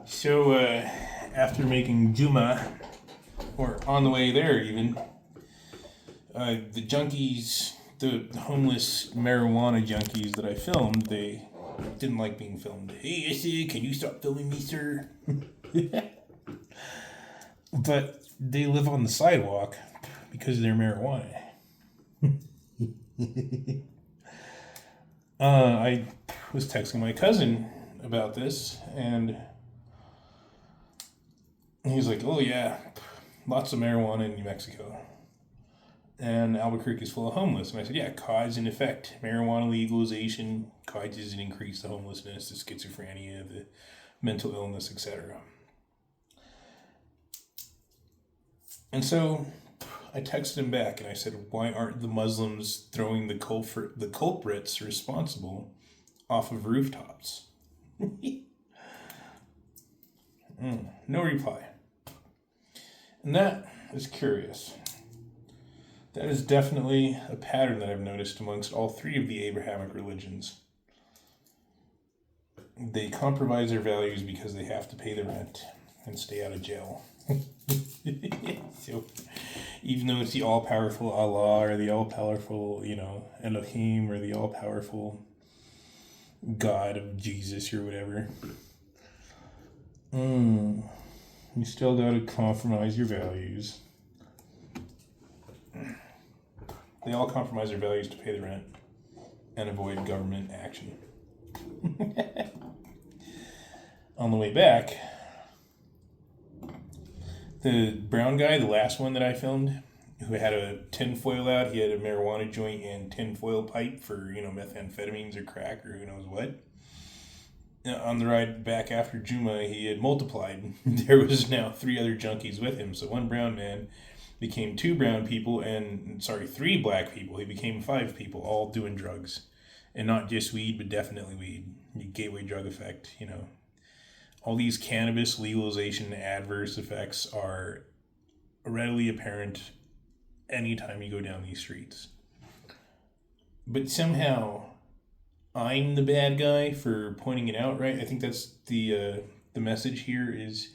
So, after making Juma, or on the way there even, the junkies, the homeless marijuana junkies that I filmed, they didn't like being filmed. Hey, Issa, can you stop filming me, sir? But they live on the sidewalk because of their marijuana. I was texting my cousin about this, and he's like, "Oh yeah, lots of marijuana in New Mexico, and Albuquerque is full of homeless." And I said, "Yeah, cause and effect. Marijuana legalization causes an increase the homelessness, the schizophrenia, the mental illness, etc." And so I texted him back and I said, "Why aren't the Muslims throwing the culprits responsible off of rooftops?" No reply. And that is curious. That is definitely a pattern that I've noticed amongst all three of the Abrahamic religions. They compromise their values because they have to pay the rent and stay out of jail. So, even though it's the all powerful Allah or the all powerful, Elohim or the all powerful God of Jesus or whatever, you still gotta compromise your values. They all compromise their values to pay the rent and avoid government action. On the way back, the brown guy, the last one that I filmed, who had a tinfoil out, he had a marijuana joint and tinfoil pipe for, methamphetamines or crack or who knows what. On the ride back after Juma, he had multiplied. There was now three other junkies with him. So one brown man became two brown people three black people. He became five people, all doing drugs. And not just weed, but definitely weed. Gateway drug effect, All these cannabis legalization adverse effects are readily apparent anytime you go down these streets. But somehow I'm the bad guy for pointing it out, right? I think that's the message here is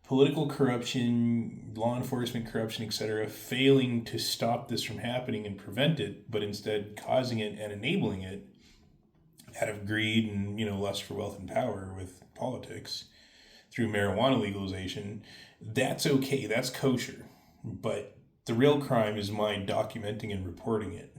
political corruption, law enforcement corruption, etc., failing to stop this from happening and prevent it, but instead causing it and enabling it out of greed and lust for wealth and power with politics through marijuana legalization. That's okay. That's kosher. But the real crime is my documenting and reporting it.